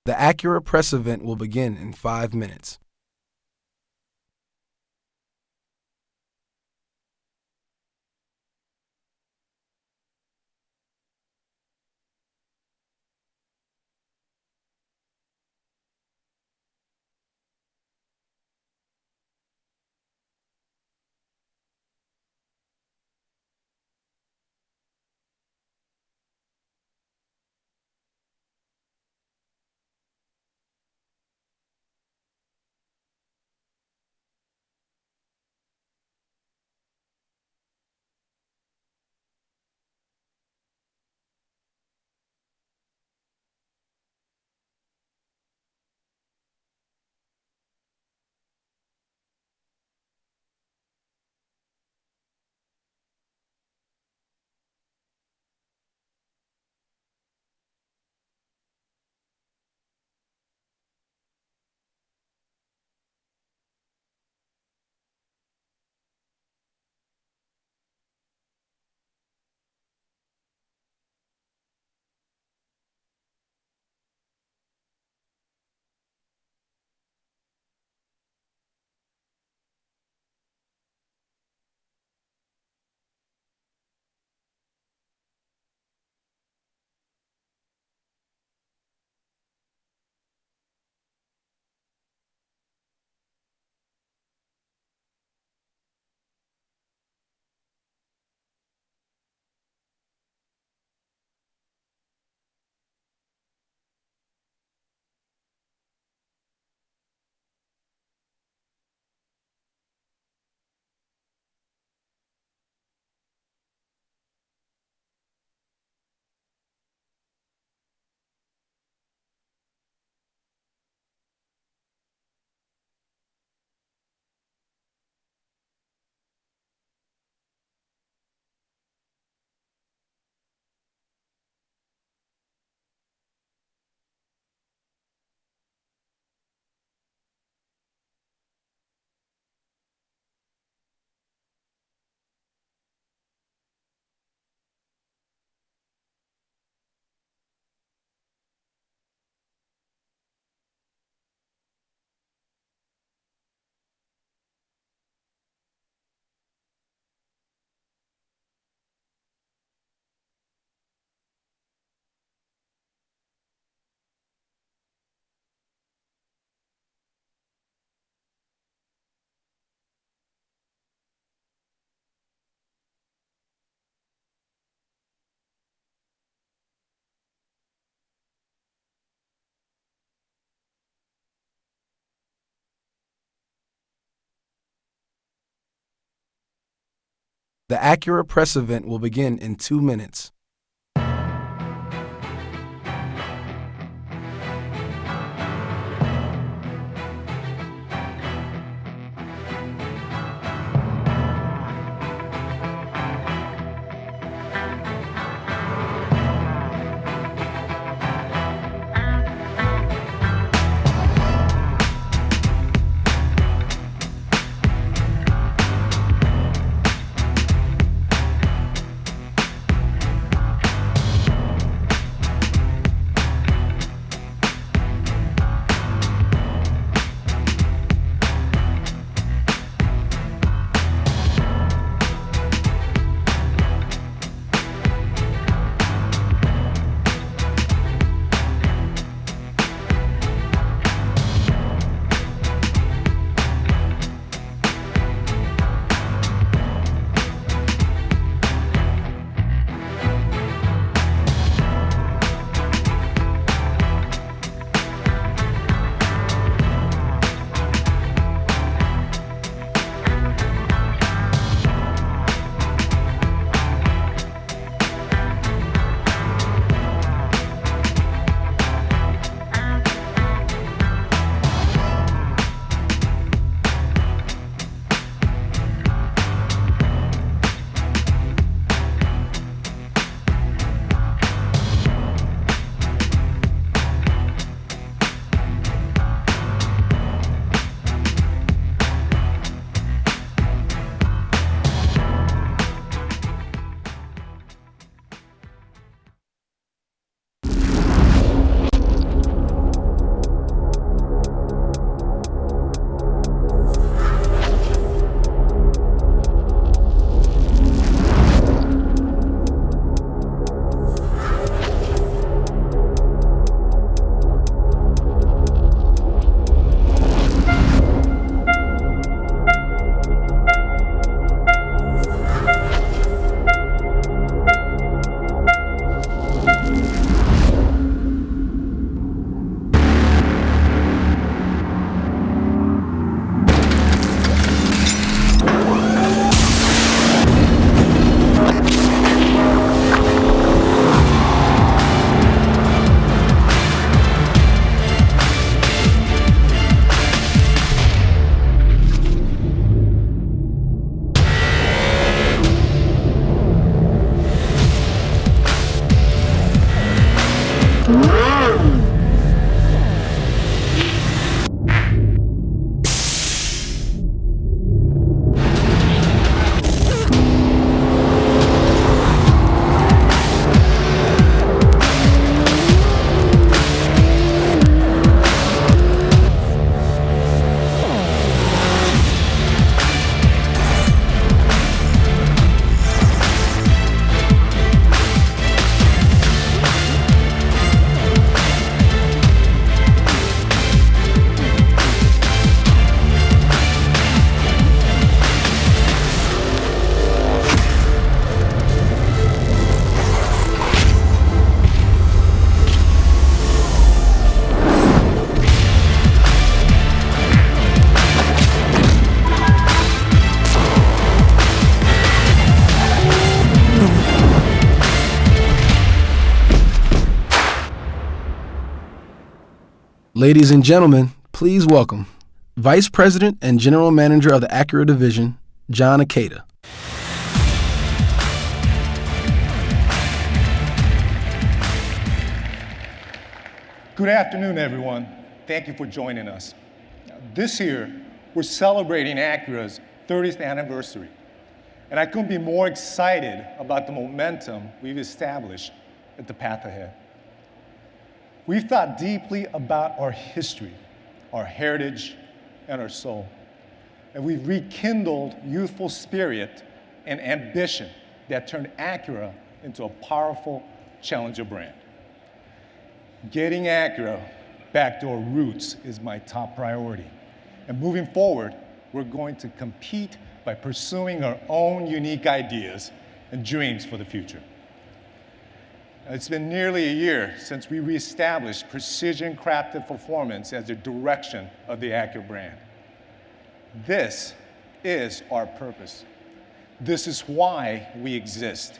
The Acura press event will begin in 5 minutes. The Acura press event will begin in 2 minutes. Ladies and gentlemen, please welcome Vice President and General Manager of the Acura Division, John Acada. Good afternoon, everyone. Thank you for joining us. This year, we're celebrating Acura's 30th anniversary, and I couldn't be more excited about the momentum we've established at the path ahead. We've thought deeply about our history, our heritage, and our soul, and we've rekindled youthful spirit and ambition that turned Acura into a powerful challenger brand. Getting Acura back to our roots is my top priority. And moving forward, we're going to compete by pursuing our own unique ideas and dreams for the future. It's been nearly a year since we reestablished precision crafted performance as the direction of the Acura brand. This is our purpose. This is why we exist.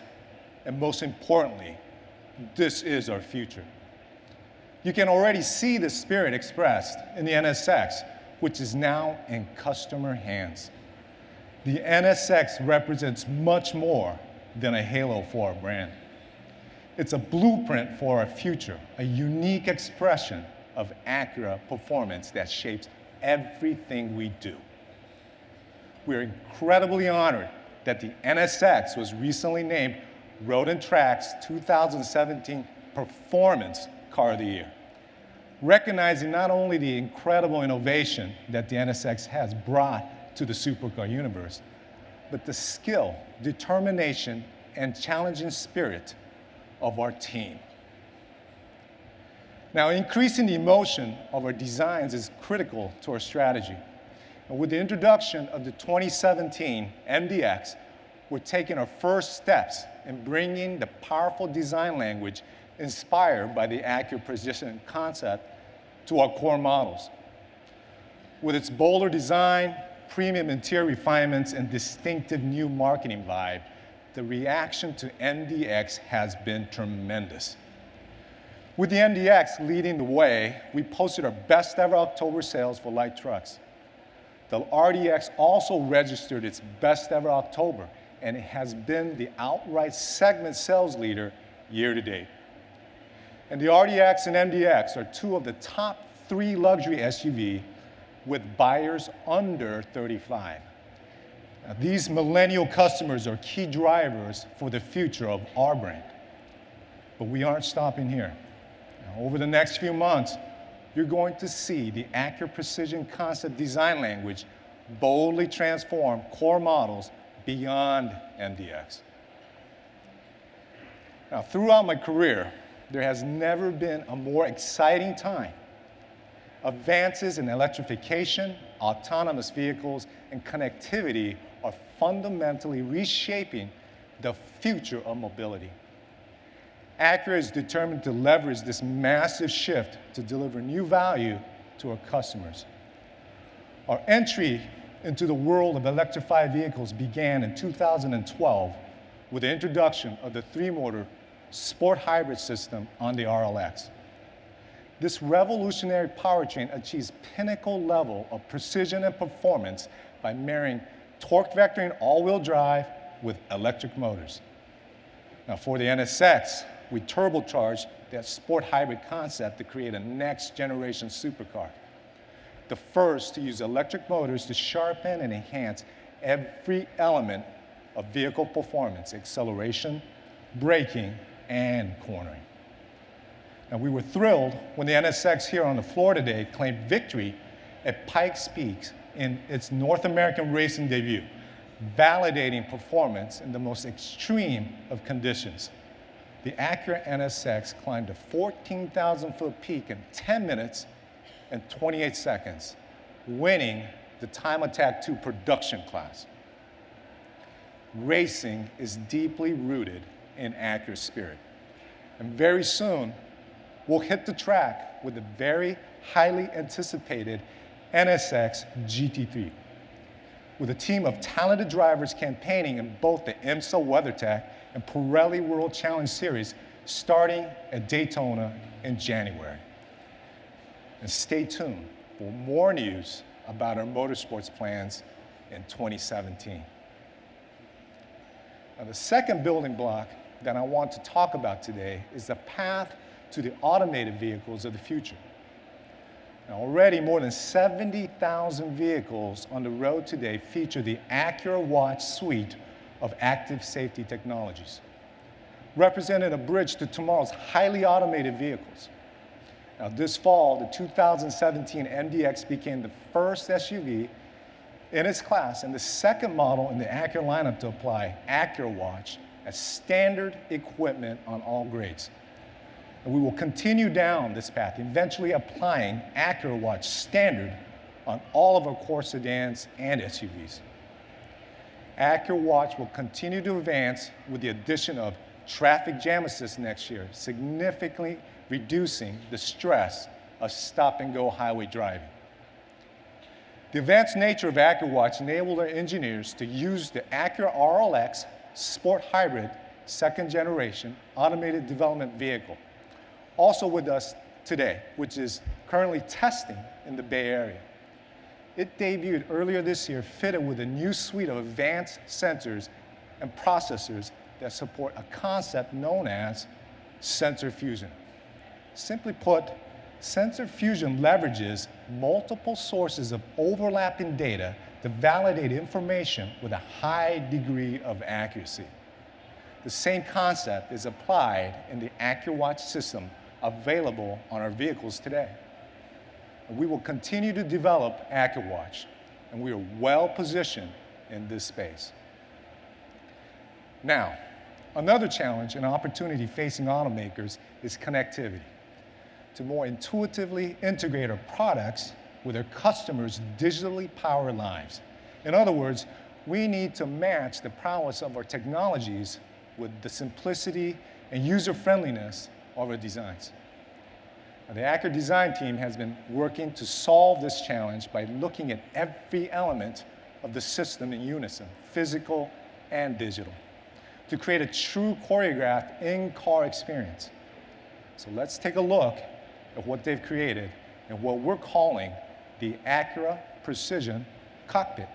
And most importantly, this is our future. You can already see the spirit expressed in the NSX, which is now in customer hands. The NSX represents much more than a halo for our brand. It's a blueprint for our future, a unique expression of Acura performance that shapes everything we do. We're incredibly honored that the NSX was recently named Road & Track's 2017 Performance Car of the Year, recognizing not only the incredible innovation that the NSX has brought to the supercar universe, but the skill, determination, and challenging spirit of our team. Now, increasing the emotion of our designs is critical to our strategy. And with the introduction of the 2017 MDX, we're taking our first steps in bringing the powerful design language inspired by the Acura Precision Concept to our core models. With its bolder design, premium interior refinements, and distinctive new marketing vibe, the reaction to MDX has been tremendous. With the MDX leading the way, we posted our best ever October sales for light trucks. The RDX also registered its best ever October, and it has been the outright segment sales leader year to date. And the RDX and MDX are two of the top 3 luxury SUV with buyers under 35. Now, these millennial customers are key drivers for the future of our brand. But we aren't stopping here. Now, over the next few months, you're going to see the Acura Precision Concept design language boldly transform core models beyond MDX. Now, throughout my career, there has never been a more exciting time. Advances in electrification, autonomous vehicles, and connectivity are fundamentally reshaping the future of mobility. Acura is determined to leverage this massive shift to deliver new value to our customers. Our entry into the world of electrified vehicles began in 2012 with the introduction of the 3-motor sport hybrid system on the RLX. This revolutionary powertrain achieves pinnacle level of precision and performance by marrying torque vectoring all-wheel drive with electric motors. Now, for the NSX, we turbocharged that sport hybrid concept to create a next-generation supercar, the first to use electric motors to sharpen and enhance every element of vehicle performance: acceleration, braking, and cornering. Now, we were thrilled when the NSX here on the floor today claimed victory at Pikes Peak in its North American racing debut, validating performance in the most extreme of conditions. The Acura NSX climbed a 14,000-foot peak in 10 minutes and 28 seconds, winning the Time Attack 2 production class. Racing is deeply rooted in Acura's spirit. And very soon, we'll hit the track with the very highly anticipated NSX GT3, with a team of talented drivers campaigning in both the IMSA WeatherTech and Pirelli World Challenge Series starting at Daytona in January. And stay tuned for more news about our motorsports plans in 2017. Now, the second building block that I want to talk about today is the path to the automated vehicles of the future. Now, already more than 70,000 vehicles on the road today feature the Acura Watch suite of active safety technologies, representing a bridge to tomorrow's highly automated vehicles. Now, this fall, the 2017 MDX became the first SUV in its class and the second model in the Acura lineup to apply Acura Watch as standard equipment on all grades. And we will continue down this path, eventually applying Acura Watch standard on all of our core sedans and SUVs. Acura Watch will continue to advance with the addition of traffic jam assist next year, significantly reducing the stress of stop-and-go highway driving. The advanced nature of Acura Watch enabled our engineers to use the Acura RLX Sport Hybrid second generation automated development vehicle, also with us today, which is currently testing in the Bay Area. It debuted earlier this year, fitted with a new suite of advanced sensors and processors that support a concept known as sensor fusion. Simply put, sensor fusion leverages multiple sources of overlapping data to validate information with a high degree of accuracy. The same concept is applied in the Acura Watch system available on our vehicles today. And we will continue to develop Acura Watch, and we are well positioned in this space. Now, another challenge and opportunity facing automakers is connectivity, to more intuitively integrate our products with our customers' digitally powered lives. In other words, we need to match the prowess of our technologies with the simplicity and user-friendliness of our designs. Now, the Acura design team has been working to solve this challenge by looking at every element of the system in unison, physical and digital, to create a true choreographed in-car experience. So let's take a look at what they've created and what we're calling the Acura Precision Cockpit.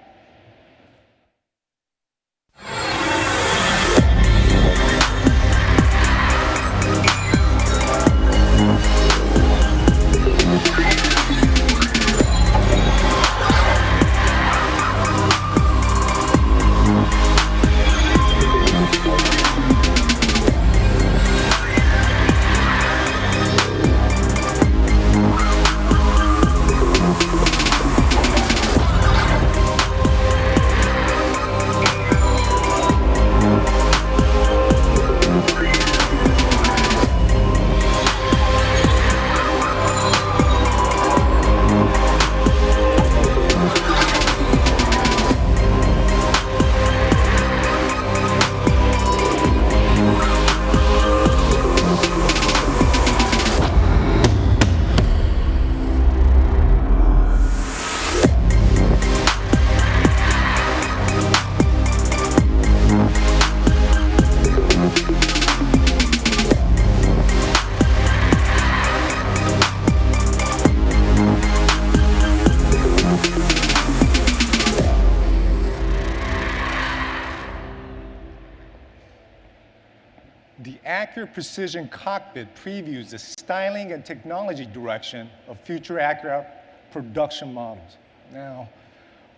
The Acura Precision Cockpit previews the styling and technology direction of future Acura production models. Now,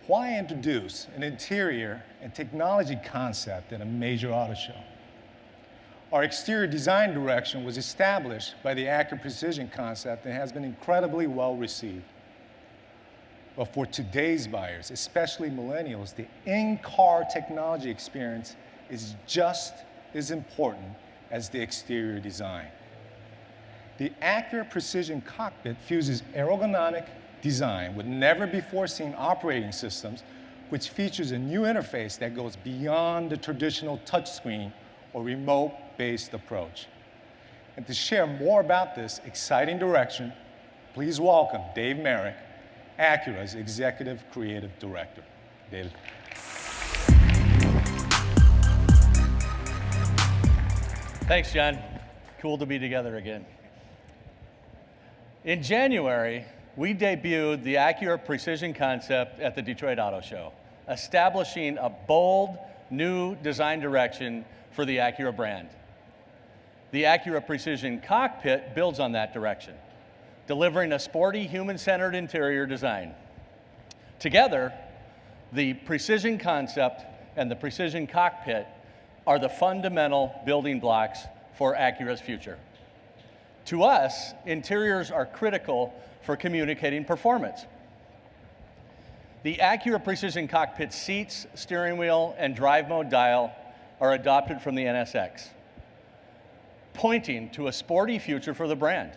why introduce an interior and technology concept at a major auto show? Our exterior design direction was established by the Acura Precision Concept and has been incredibly well received. But for today's buyers, especially millennials, the in-car technology experience is just as important as the exterior design. The Acura Precision Cockpit fuses ergonomic design with never-before-seen operating systems, which features a new interface that goes beyond the traditional touchscreen or remote-based approach. And to share more about this exciting direction, please welcome Dave Merrick, Acura's Executive Creative Director. David. Thanks, John. Cool to be together again. In January, we debuted the Acura Precision Concept at the Detroit Auto Show, establishing a bold, new design direction for the Acura brand. The Acura Precision Cockpit builds on that direction, delivering a sporty, human-centered interior design. Together, the Precision Concept and the Precision Cockpit are the fundamental building blocks for Acura's future. To us, interiors are critical for communicating performance. The Acura Precision Cockpit seats, steering wheel, and drive mode dial are adopted from the NSX, pointing to a sporty future for the brand.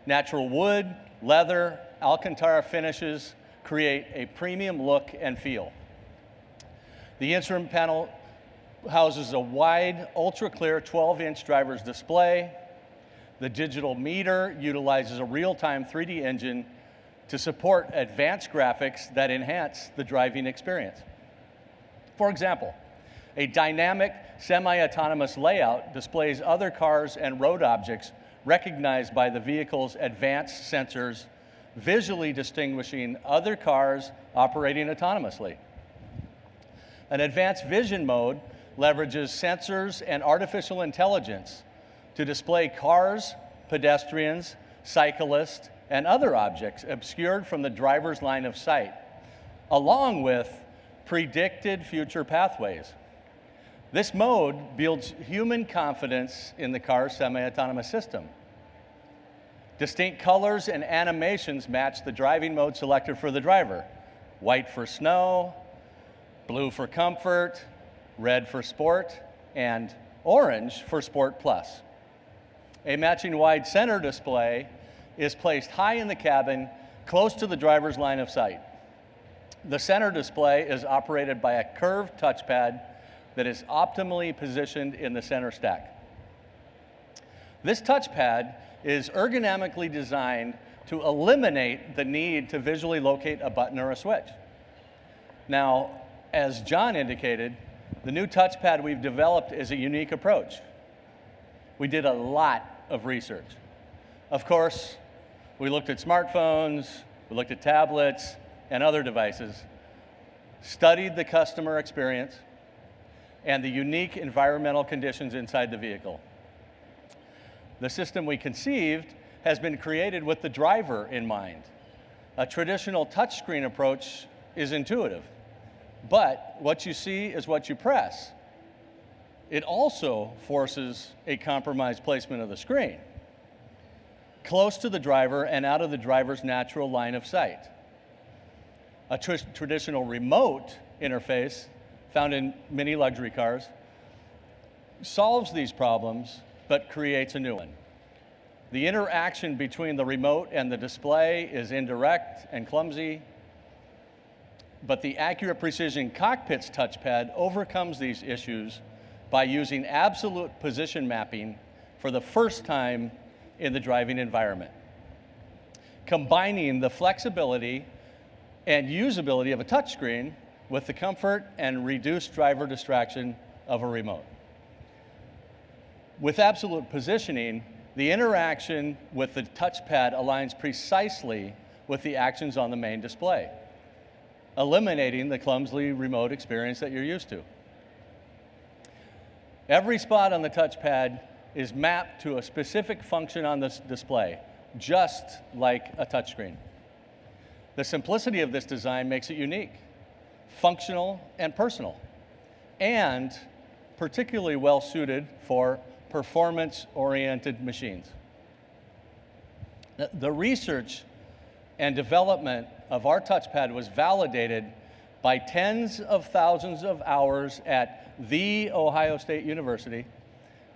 Natural wood, leather, Alcantara finishes create a premium look and feel. The instrument panel houses a wide, ultra-clear 12-inch driver's display. The digital meter utilizes a real-time 3D engine to support advanced graphics that enhance the driving experience. For example, a dynamic semi-autonomous layout displays other cars and road objects recognized by the vehicle's advanced sensors, visually distinguishing other cars operating autonomously. An advanced vision mode leverages sensors and artificial intelligence to display cars, pedestrians, cyclists, and other objects obscured from the driver's line of sight, along with predicted future pathways. This mode builds human confidence in the car's semi-autonomous system. Distinct colors and animations match the driving mode selected for the driver. White for snow, blue for comfort, red for sport, and orange for Sport Plus. A matching wide center display is placed high in the cabin, close to the driver's line of sight. The center display is operated by a curved touchpad that is optimally positioned in the center stack. This touchpad is ergonomically designed to eliminate the need to visually locate a button or a switch. Now, as John indicated, the new touchpad we've developed is a unique approach. We did a lot of research. Of course, we looked at smartphones, we looked at tablets, and other devices, studied the customer experience, and the unique environmental conditions inside the vehicle. The system we conceived has been created with the driver in mind. A traditional touchscreen approach is intuitive, but what you see is what you press. It also forces a compromised placement of the screen, close to the driver and out of the driver's natural line of sight. A traditional remote interface found in many luxury cars solves these problems, but creates a new one. The interaction between the remote and the display is indirect and clumsy, but the Acura Precision Cockpit's touchpad overcomes these issues by using absolute position mapping for the first time in the driving environment, combining the flexibility and usability of a touchscreen with the comfort and reduced driver distraction of a remote. With absolute positioning, the interaction with the touchpad aligns precisely with the actions on the main display, eliminating the clumsy remote experience that you're used to. Every spot on the touchpad is mapped to a specific function on this display, just like a touchscreen. The simplicity of this design makes it unique, functional, and personal, and particularly well suited for performance-oriented machines. The research and development of our touchpad was validated by tens of thousands of hours at The Ohio State University,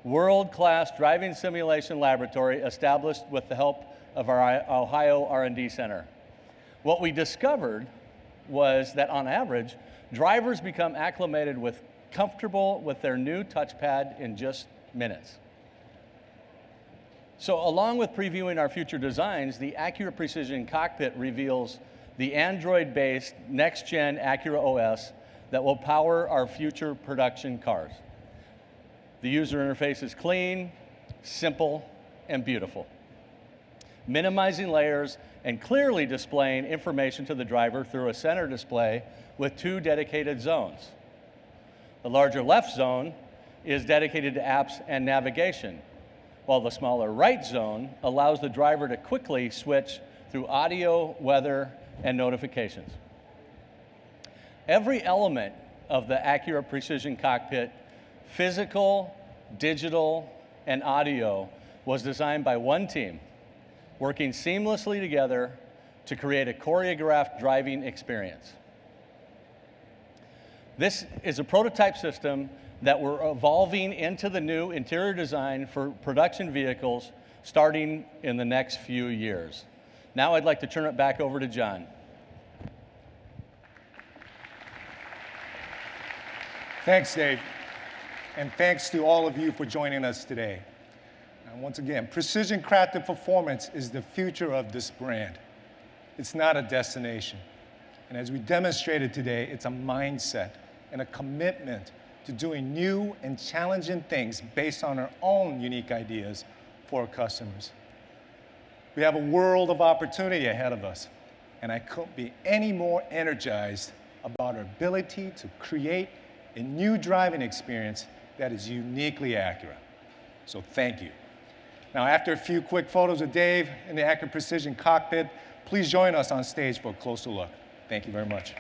world-class driving simulation laboratory established with the help of our Ohio R&D Center. What we discovered was that on average, drivers become acclimated with comfortable with their new touchpad in just minutes. So along with previewing our future designs, the Acura Precision Cockpit reveals the Android-based next-gen Acura OS that will power our future production cars. The user interface is clean, simple, and beautiful, minimizing layers and clearly displaying information to the driver through a center display with 2 dedicated zones. The larger left zone is dedicated to apps and navigation, while the smaller right zone allows the driver to quickly switch through audio, weather, and notifications. Every element of the Acura Precision Cockpit, physical, digital, and audio, was designed by one team, working seamlessly together to create a choreographed driving experience. This is a prototype system that we're evolving into the new interior design for production vehicles starting in the next few years. Now I'd like to turn it back over to John. Thanks, Dave. And thanks to all of you for joining us today. And once again, precision crafted performance is the future of this brand. It's not a destination. And as we demonstrated today, it's a mindset and a commitment to doing new and challenging things based on our own unique ideas for our customers. We have a world of opportunity ahead of us, and I couldn't be any more energized about our ability to create a new driving experience that is uniquely Acura. So thank you. Now, after a few quick photos of Dave in the Acura Precision Cockpit, please join us on stage for a closer look. Thank you very much.